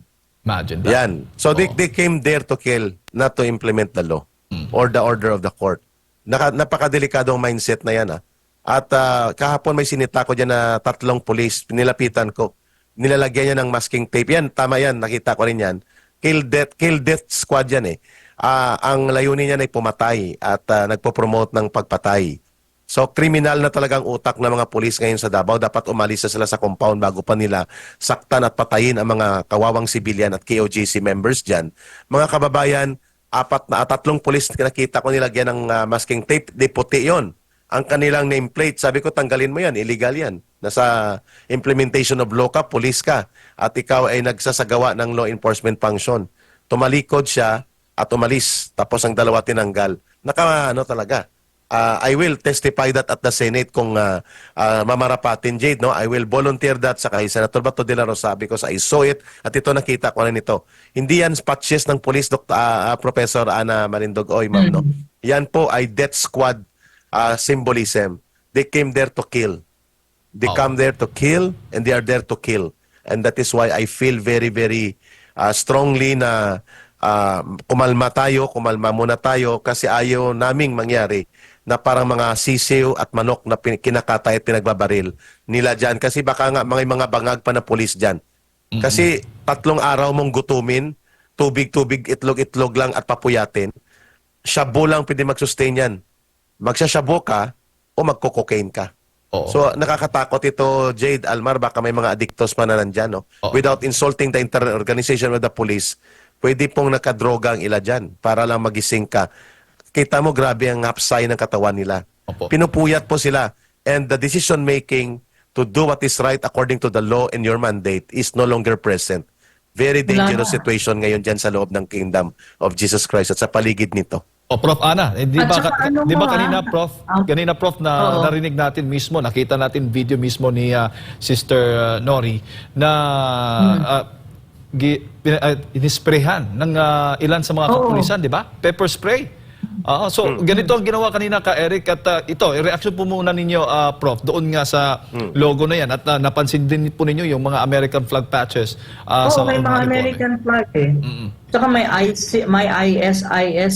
Imagine that. Yan. So they came there to kill, not to implement the law or the order of the court. Napakadelikadong mindset na yan. At kahapon may sinita ko dyan na 3 pulis, pinilapitan ko. Nilalagyan niya ng masking tape. Yan, tama yan, nakita ko rin yan. Kill death squad yan eh. Ang layunin niya ay pumatay at nagpo-promote ng pagpatay. So kriminal na talagang utak ng mga pulis ngayon sa Davao. Dapat umalis na sila sa compound bago pa nila saktan at patayin ang mga kawawang sibilyan at KOJC members dyan. Mga kababayan, 3 pulis nakita ko nilagyan ng masking tape, di puti yun. Ang kanilang nameplate, sabi ko tanggalin mo yan, illegal yan. Nasa implementation of law ka, police ka, at ikaw ay nagsasagawa ng law enforcement function. Tumalikod siya at umalis, tapos ang dalawa tinanggal. Talaga. I will testify that at the Senate kung mamarapatin, Jade. No? I will volunteer that sa kay Senator Bato de la Rosa because I saw it at ito nakita ko na nito. Hindi yan patches ng police, Professor Ana Marindog. Oy, ma'am, no? Yan po ay death squad symbolism. They came there to kill. They come there to kill and they are there to kill. And that is why I feel very, very strongly na kumalma muna tayo kasi ayaw naming mangyari na parang mga sisiw at manok na kinakatay at pinagbabaril nila dyan. Kasi baka nga mga bangag pa na pulis dyan. Kasi 3 araw mong gutumin, tubig, itlog lang at papuyatin. Shabu lang pwede mag-sustain yan. Magsashabu ka o magko-cocaine ka. Oo. So nakakatakot ito, Jade, Almar, baka may mga addictos pa na nandyan. No? Without insulting the entire organization of the police, pwede pong nakadroga ang ila dyan para lang magising ka. Kita mo grabe ang hapsay ng katawan nila. Opo. Pinupuyat po sila. And the decision making to do what is right according to the law and your mandate is no longer present. Very dangerous situation ngayon dyan sa loob ng kingdom of Jesus Christ at sa paligid nito. Prof. Ana, di At ba, saka ano di ba mo, kanina Prof na Oo. narinig natin mismo, nakita natin video mismo ni Sister Nori na inisprehan ng ilan sa mga Oo. kapulisan, di ba? Pepper spray. So ganito ang ginawa kanina ka Eric at ito, i-reaction po muna ninyo Prof doon nga sa logo na yan at napansin din po ninyo yung mga American flag patches sa may mga uniforme. American flag eh. Tsaka may ISIS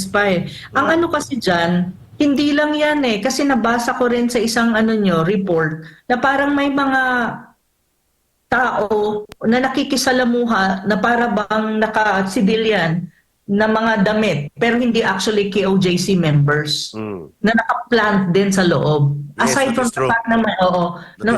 pa eh. Ang ano kasi dyan, hindi lang yan eh. Kasi nabasa ko rin sa isang report na parang may mga tao na nakikisalamuha na para bang naka-civilian na mga damit pero hindi actually KOJC members na naka-plant din sa loob. Yes, Aside that from is the true. fact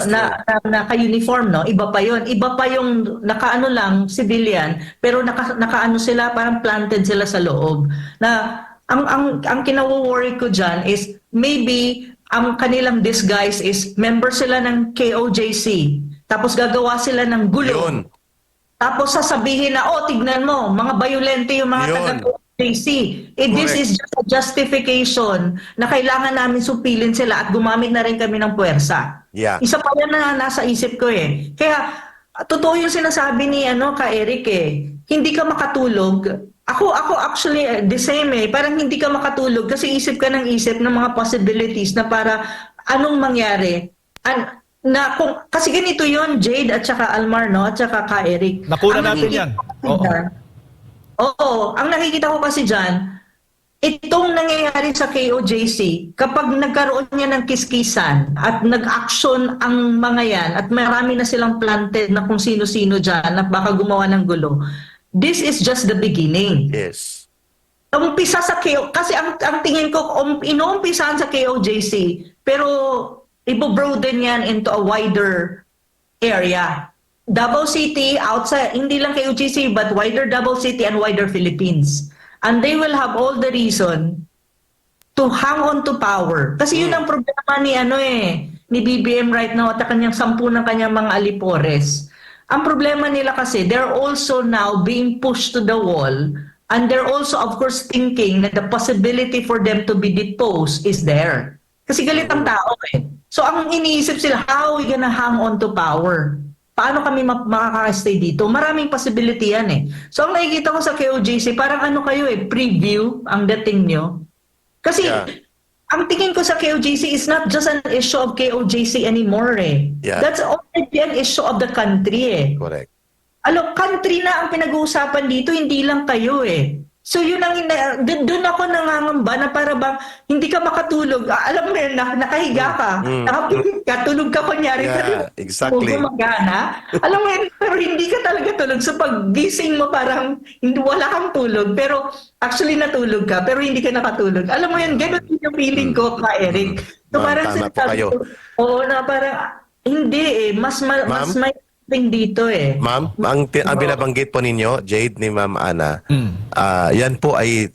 na naka-uniform, no? Iba pa yon. Iba pa yung naka-ano lang, civilian, pero naka-ano sila, parang planted sila sa loob. Na ang kinawo-worry ko dyan is maybe ang kanilang disguise is member sila ng KOJC. Tapos gagawa sila ng gulo. Yun. Tapos sasabihin na, tignan mo, mga violente yung mga Yun. taga-KOJC. This Correct. is just a justification na kailangan namin supilin sila at gumamit na rin kami ng puwersa. Yeah. Isa pa yan na nasa isip ko eh. Kaya, totoo yung sinasabi ni ka Eric eh. Hindi ka makatulog. Ako actually the same eh. Parang hindi ka makatulog kasi isip ka ng isip ng mga possibilities na para anong mangyari. Kasi ganito yun, Jade at saka Almar, no? At saka ka Eric. Nakuna Ang natin nakikita yan. ko kasi dyan, ang nakikita ko kasi dyan, itong nangyayari sa KOJC, kapag nagkaroon niya ng kiskisan at nag-action ang mga yan at marami na silang planted na kung sino-sino dyan na baka gumawa ng gulo, this is just the beginning. Yes. Umpisa sa kasi ang tingin ko, inuumpisahan sa KOJC, pero ibo-broaden yan into a wider area. Davao City, outside, hindi lang KOJC, but wider Davao City and wider Philippines. and they will have all the reason to hang on to power. Kasi yun ang problema ni ni BBM right now at kanyang 10 ng kanyang mga alipores. Ang problema nila kasi, they're also now being pushed to the wall, and they're also of course thinking that the possibility for them to be deposed is there. Kasi galit ang tao eh. So ang iniisip sila, how are we gonna hang on to power? Paano kami makaka-stay dito? Maraming possibility yan eh. So ang nakikita ko sa KOJC, parang kayo preview ang dating nyo. Kasi ang tingin ko sa KOJC is not just an issue of KOJC anymore eh. Yeah. That's already an issue of the country eh. Correct. Country na ang pinag-uusapan dito, hindi lang kayo eh. So yun ang doon ako nangangamba na para bang hindi ka makatulog. Alam mo yun, nakahiga ka, nakapikit ka, tulog ka kunyari. Exactly. Gumagana. Alam mo yun, pero hindi ka talaga tulog. So pag gising mo parang wala kang tulog, pero actually natulog ka, pero hindi ka nakatulog. Alam mo yun, ganun yung feeling ko ka, Eric. So parang tama po kayo. Oo, na parang hindi eh, mas may thing dito eh. Ma'am, ang binabanggit po ninyo, Jade, ni Ma'am Ana, yan po ay,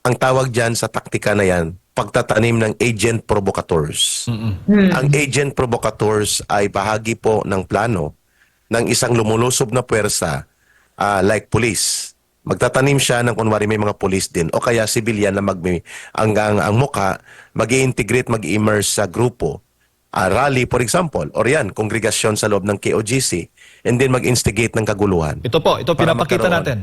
ang tawag dyan sa taktika na yan, pagtatanim ng agent provocateurs. Ang agent provocateurs ay bahagi po ng plano ng isang lumulusob na puwersa like police. Magtatanim siya ng kunwari may mga police din o kaya civilian na ang muka mag-i-integrate, mag-immerse sa grupo. Rally, for example, or yan, kongregasyon sa loob ng KOGC, and then mag-instigate ng kaguluhan. Ito Para pinapakita magkaroon. natin.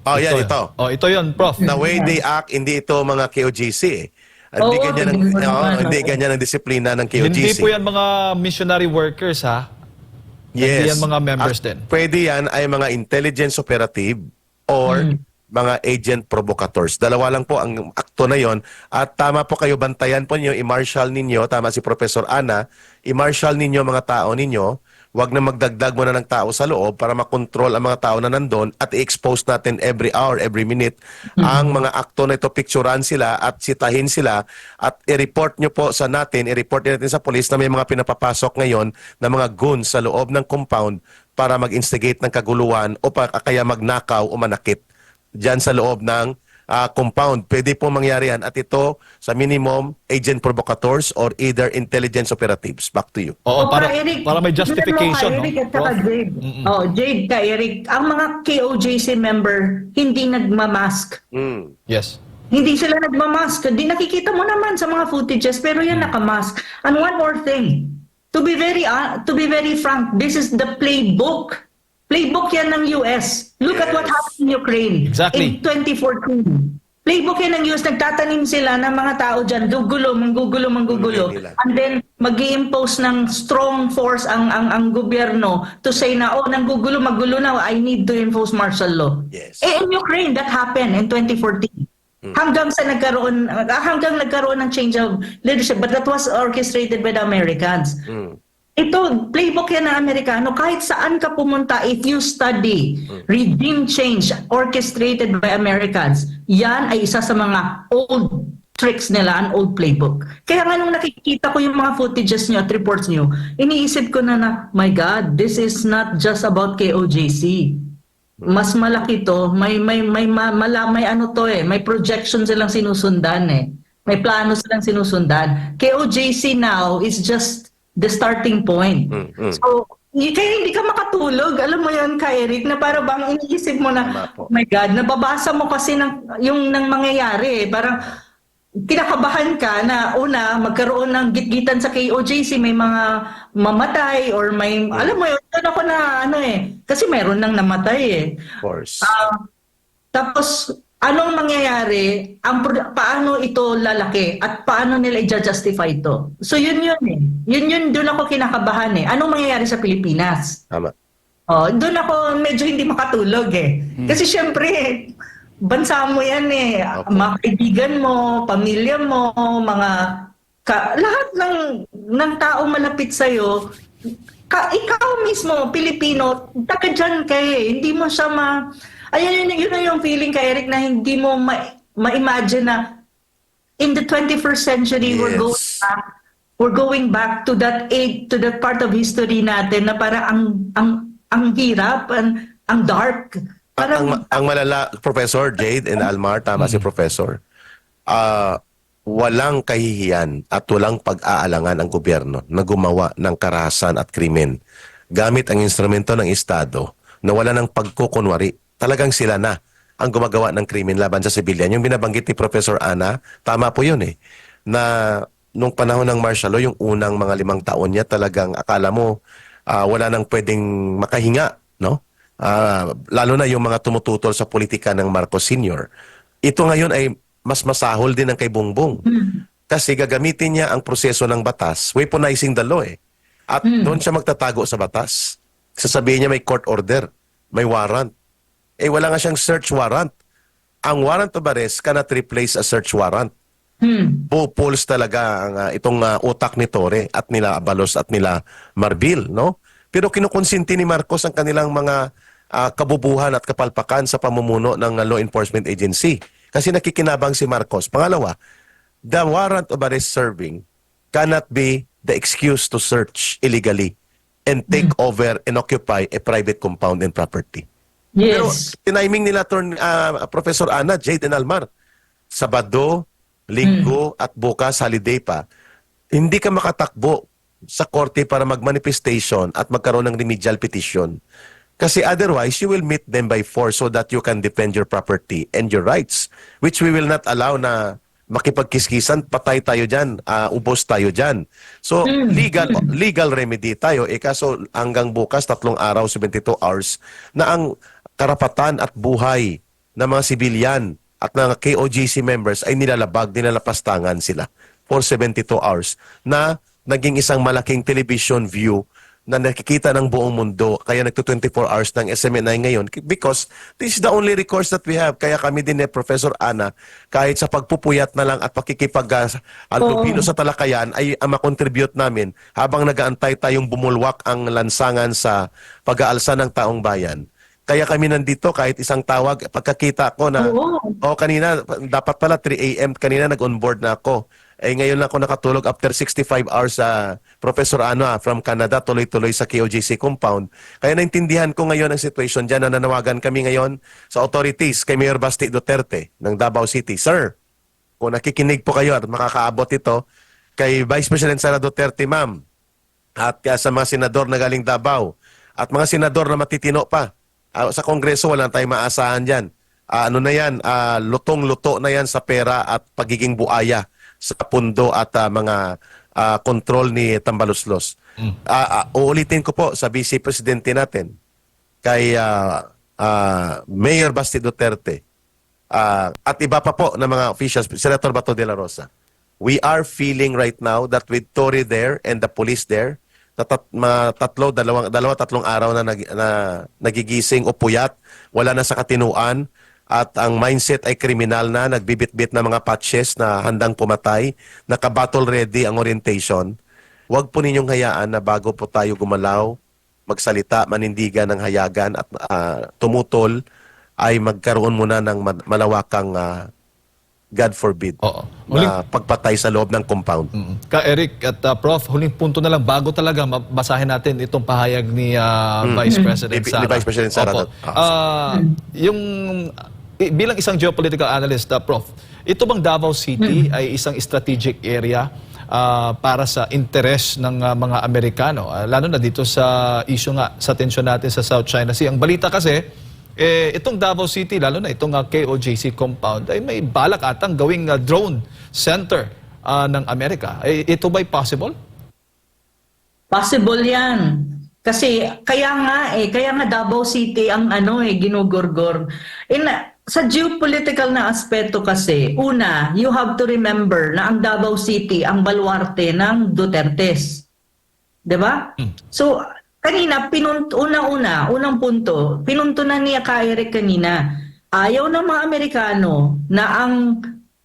Oh, yan, ito. Oh, ito yun, Prof. The way they act, hindi ito mga KOGC eh. Hindi ganyan ang disiplina ng KOGC. Hindi po yan mga missionary workers, ha? Hindi Yes. yan mga members At din. pwede yan ay mga intelligence operative or mga agent provocateurs. Dalawa lang po ang akto na yon. At tama po kayo, bantayan po niyo, i-marshal ninyo, tama si Professor Ana, i-marshal ninyo mga tao ninyo, wag na magdagdag mo na ng tao sa loob para makontrol ang mga tao na nandun at i-expose natin every hour, every minute ang mga akto na ito, picturean sila at sitahin sila at i-report nyo po sa natin, i-report natin sa police na may mga pinapapasok ngayon na mga goons sa loob ng compound para mag-instigate ng kaguluhan o kaya magnakaw o manakit dyan sa loob ng compound. Pwede po mangyari yan. At ito, sa minimum, agent provocateurs or either intelligence operatives. Back to you. Oo, para Eric, may justification, no? Eric, at saka Prof? Jade. Jade ka, Eric. Ang mga KOJC member, hindi nagmamask. Yes. Hindi sila nagmamask. Di nakikita mo naman sa mga footages, pero yan nakamask. And one more thing. To be very frank, this is the playbook. Playbook yan ng US. Look at what happened in Ukraine Exactly. in 2014. Playbook yan ng US. Nagtatanim sila ng mga tao dyan. Manggugulo. And then, mag-i-impose ng strong force ang gobyerno to say na, nanggugulo, magulo na, I need to enforce martial law. Yes. In Ukraine, that happened in 2014. Hanggang nagkaroon ng change of leadership. But that was orchestrated by the Americans. Ito, playbook yan ng Amerikano. Kahit saan ka pumunta, if you study regime change orchestrated by Americans, yan ay isa sa mga old tricks nila, an old playbook. Kaya nga nung nakikita ko yung mga footages nyo at reports nyo, iniisip ko na, my God, this is not just about KOJC. Mas malaki to. May projection silang sinusundan eh. May plano silang sinusundan. KOJC now is just the starting point. So, kaya hindi ka makatulog. Alam mo yun, ka Eric, na para bang iniisip mo na, oh my God, nababasa mo kasi yung mangyayari. Parang kinakabahan ka na magkaroon ng gitgitan sa KOJC, may mga mamatay or may, alam mo yun, doon ako na kasi meron nang namatay eh. Of course. Tapos, anong mangyayari, paano ito lalaki at paano nila i-justify ito? So yun eh. Yun doon ako kinakabahan eh. Anong mangyayari sa Pilipinas? Tama. Doon ako medyo hindi makatulog eh. Kasi syempre, bansa mo yan eh. Okay. Mga kaibigan mo, pamilya mo, lahat ng tao malapit sa'yo, ikaw mismo, Pilipino, taga dyan kayo eh. Hindi mo siya yun yung feeling ka, Eric, na hindi mo ma-imagine na in the 21st century, we're going back to that age, to that part of history natin na para ang hirap, ang dark. ang malala, Professor Jade and Almar, tama si Professor, walang kahihiyan at walang pag-aalangan ang gobyerno na gumawa ng karahasan at krimen gamit ang instrumento ng Estado na wala ng pagkukunwari. Talagang sila na ang gumagawa ng krimen laban sa sibilyan. Yung binabanggit ni Professor Ana, tama po yun na nung panahon ng martial law, yung unang mga 5 taon niya, talagang akala mo wala nang pwedeng makahinga, no? Lalo na yung mga tumututol sa politika ng Marcos Sr. Ito ngayon ay mas masahol din ang kay Bongbong. Kasi gagamitin niya ang proseso ng batas, weaponizing the law At doon siya magtatago sa batas. Sasabihin niya may court order, may warrant. Wala nga siyang search warrant. Ang warrant of arrest cannot replace a search warrant. Pupuls talaga ang itong utak ni Torre at nila Abalos at nila Marbil, no? Pero kinukonsinti ni Marcos ang kanilang mga kabubuhan at kapalpakan sa pamumuno ng law enforcement agency. Kasi nakikinabang si Marcos. Pangalawa, the warrant of arrest serving cannot be the excuse to search illegally and take over and occupy a private compound and property. Pero tiniming nila Professor Ana, Jade and Almar, Sabado, Linggo at bukas holiday pa, hindi ka makatakbo sa korte para mag-manifestation at magkaroon ng remedial petition. Kasi otherwise, you will meet them by force so that you can defend your property and your rights, which we will not allow na makipagkiskisan, patay tayo dyan, ubos tayo dyan. So, legal remedy tayo. Kaso hanggang bukas, 3 araw, 72 hours, na ang karapatan at buhay ng mga sibilyan at ng KOJC members ay nilalapastangan sila for 72 hours na naging isang malaking television view na nakikita ng buong mundo. Kaya nagto-24 hours ng SMNI ngayon because this is the only recourse that we have. Kaya kami din Professor Ana, kahit sa pagpupuyat na lang at pakikipag-alubino sa talakayan ay makontribute namin habang nagaantay tayong bumulwak ang lansangan sa pag-aalsa ng taong bayan. Kaya kami nandito kahit isang tawag, pagkakita ko na, kanina, dapat pala 3 a.m. kanina nag-onboard na ako. Ngayon lang ako nakatulog after 65 hours Professor from Canada, tuloy-tuloy sa KOJC compound. Kaya naintindihan ko ngayon ang situation dyan na nanawagan kami ngayon sa authorities kay Mayor Basti Duterte ng Davao City. Sir, kung nakikinig po kayo at makakaabot ito, kay Vice President Sara Duterte, ma'am, at sa mga senador na galing Davao, at mga senador na matitino pa, sa Kongreso wala tayong maasahan dyan. Lutong-luto na yan sa pera at pagiging buaya sa pundo at mga kontrol ni Tambaluslos. Uulitin ko po sa Vice Presidente natin, kay Mayor Basti Duterte, at iba pa po na mga officials, Senator Bato de la Rosa. We are feeling right now that with Tory there and the police there, tatlong araw na nagigising o puyat, wala na sa katinuan, at ang mindset ay kriminal na, nagbibit-bit na mga patches na handang pumatay, naka-battle ready ang orientation. Huwag po ninyong hayaan na bago po tayo gumalaw, magsalita, manindigan ng hayagan at tumutol, ay magkaroon muna ng malawakang God forbid, na pagpatay sa loob ng compound. Ka Eric at Prof, huling punto na lang bago talaga mabasahin natin itong pahayag ni Vice President Sara. Ni Vice President Sara. Bilang isang geopolitical analyst, Prof, ito bang Davao City ay isang strategic area para sa interes ng mga Amerikano? Lalo na dito sa issue nga, sa tensyon natin sa South China Sea. Ang balita kasi, itong Davao City, lalo na itong KOJC compound, ay may balak atang gawing drone center ng Amerika. Ito ba'y possible? Possible yan. Kasi kaya nga Davao City ang ginugurgor. Sa geopolitical na aspeto kasi, una, you have to remember na ang Davao City ang baluarte ng Dutertes. 'Di ba? So, kanina, unang punto, pinunto na niya ka Eric kanina, ayaw ng mga Amerikano na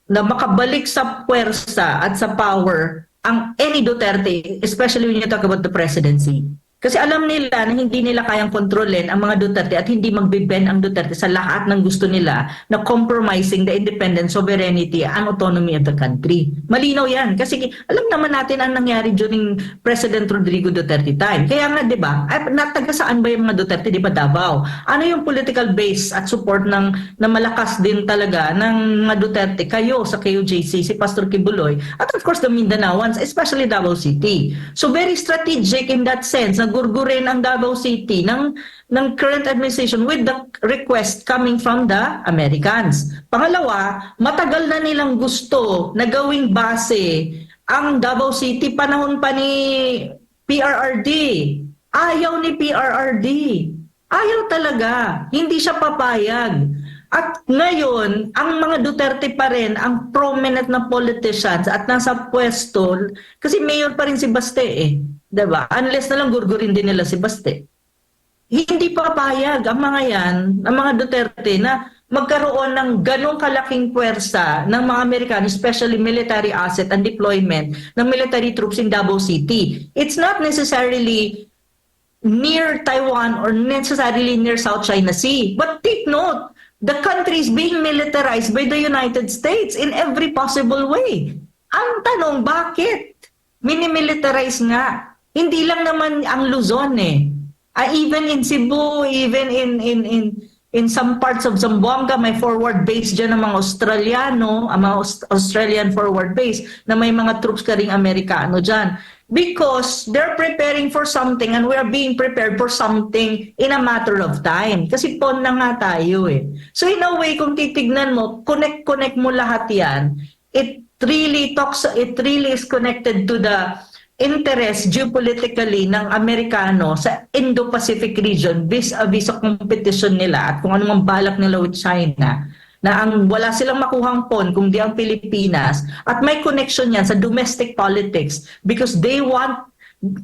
makabalik sa puwersa at sa power ang any Duterte, especially when you talk about the presidency. Kasi alam nila na hindi nila kayang kontrolin ang mga Duterte at hindi magbe-bend ang Duterte sa lahat ng gusto nila na compromising the independence, sovereignty, and autonomy of the country. Malinaw yan. Kasi alam naman natin ang nangyari during President Rodrigo Duterte time. Kaya nga, di ba, nataga saan ba yung mga Duterte? Di ba Davao? Ano yung political base at support na malakas din talaga ng mga Duterte? Kayo sa KOJC, si Pastor Kibuloy, at of course the Mindanaoans, especially Davao City. So very strategic in that sense na gurgurin ang Davao City ng current administration with the request coming from the Americans. Pangalawa, matagal na nilang gusto na gawing base ang Davao City panahon pa ni PRRD. Ayaw ni PRRD. Ayaw talaga. Hindi siya papayag. At ngayon, ang mga Duterte pa rin, ang prominent na politicians at nasa pwesto, kasi mayor pa rin si Baste eh. Diba? Unless na lang gurgurin din nila si Baste. Hindi papayag ang mga yan, ang mga Duterte na magkaroon ng ganong kalaking puwersa ng mga Amerikano, especially military asset and deployment ng military troops in Davao City. It's not necessarily near Taiwan or necessarily near South China Sea. But take note, the country is being militarized by the United States in every possible way. Ang tanong, bakit? Minimilitarize nga. Hindi lang naman ang Luzon eh. Even in Cebu, even in some parts of Zamboanga, may forward base dyan ng mga Australiano, ang mga Australian forward base, na may mga troops ka ring Amerikano dyan. Because they're preparing for something and we are being prepared for something in a matter of time. Kasi pon na nga tayo eh. So in a way, kung titignan mo, connect mo lahat yan, it really is connected to the interest geopolitically ng Amerikano sa Indo-Pacific region vis-a-vis sa competition nila at kung anong balak nila with China, na ang wala silang makuhang pon kung di ang Pilipinas, at may connection yan sa domestic politics because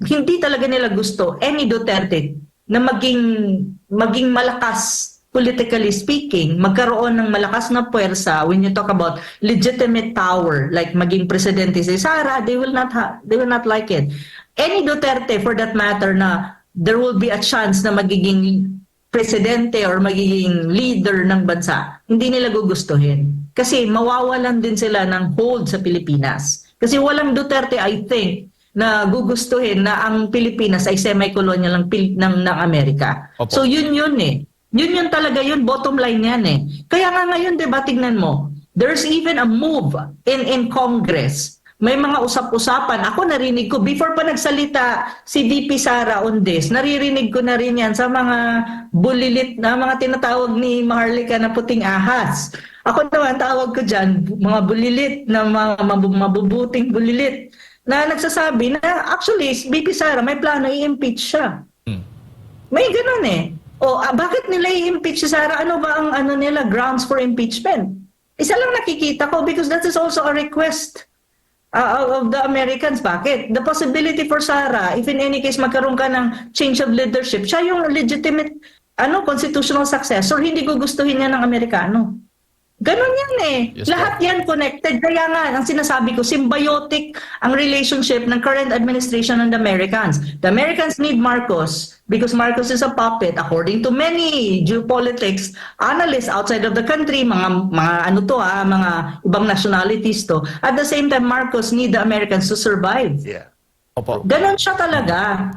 hindi talaga nila gusto any Duterte na maging malakas politically speaking, magkaroon ng malakas na puwersa when you talk about legitimate power, like maging presidente si Sara, they will not like it. Any Duterte, for that matter, na there will be a chance na magiging presidente or magiging leader ng bansa, hindi nila gugustuhin. Kasi mawawalan din sila ng hold sa Pilipinas. Kasi walang Duterte, I think, na gugustuhin na ang Pilipinas ay semi-colonial ng Amerika. Opo. So yun eh. Yun talaga yun, bottom line yan eh. Kaya nga ngayon, diba, tignan mo, there's even a move in Congress. May mga usap-usapan. Ako narinig ko, before pa nagsalita si VP Sara on this, naririnig ko na rin yan sa mga bulilit na mga tinatawag ni Maharlika na puting ahas. Ako naman, tawag ko dyan, mga bulilit na mga mabubuting bulilit na nagsasabi na actually, VP Sara, may plano i-impeach siya. May ganun eh. Bakit nila i-impeach si Sara? Ano ba ang nila grounds for impeachment? Isa lang nakikita ko because that is also a request of the Americans. Bakit? The possibility for Sara, if in any case magkaroon ka ng change of leadership, siya yung legitimate constitutional successor, hindi gugustuhin niya ng Amerikano. Ganon yan eh. Yes, Lahat yan connected. Kaya nga, ang sinasabi ko, symbiotic ang relationship ng current administration and the Americans. The Americans need Marcos because Marcos is a puppet according to many geopolitics analysts outside of the country, mga ibang nationalities to. At the same time, Marcos need the Americans to survive. Yeah. Opo. Ganon siya talaga.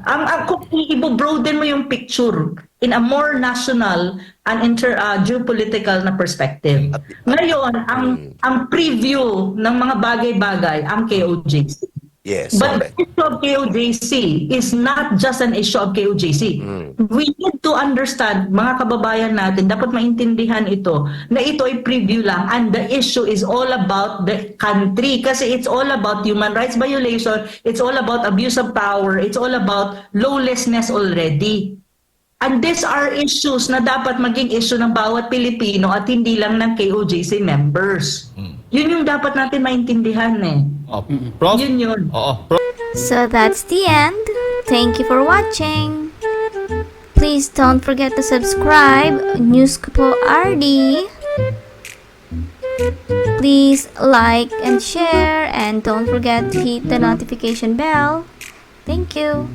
Kung i-broaden mo yung picture in a more national and geopolitical na perspective. Ngayon, ang preview ng mga bagay-bagay, ang KOJC. Yes. But Okay. the issue of KOJC is not just an issue of KOJC. We need to understand, mga kababayan natin, dapat maintindihan ito, na ito ay preview lang and the issue is all about the country kasi it's all about human rights violation, it's all about abuse of power, it's all about lawlessness already. And these are issues na dapat maging issue ng bawat Pilipino at hindi lang ng KOJC members. Yun yung dapat natin maintindihan eh. Prof? Yun. Oo. Prof? So that's the end. Thank you for watching. Please don't forget to subscribe News ko po RD. Please like and share and don't forget to hit the notification bell. Thank you.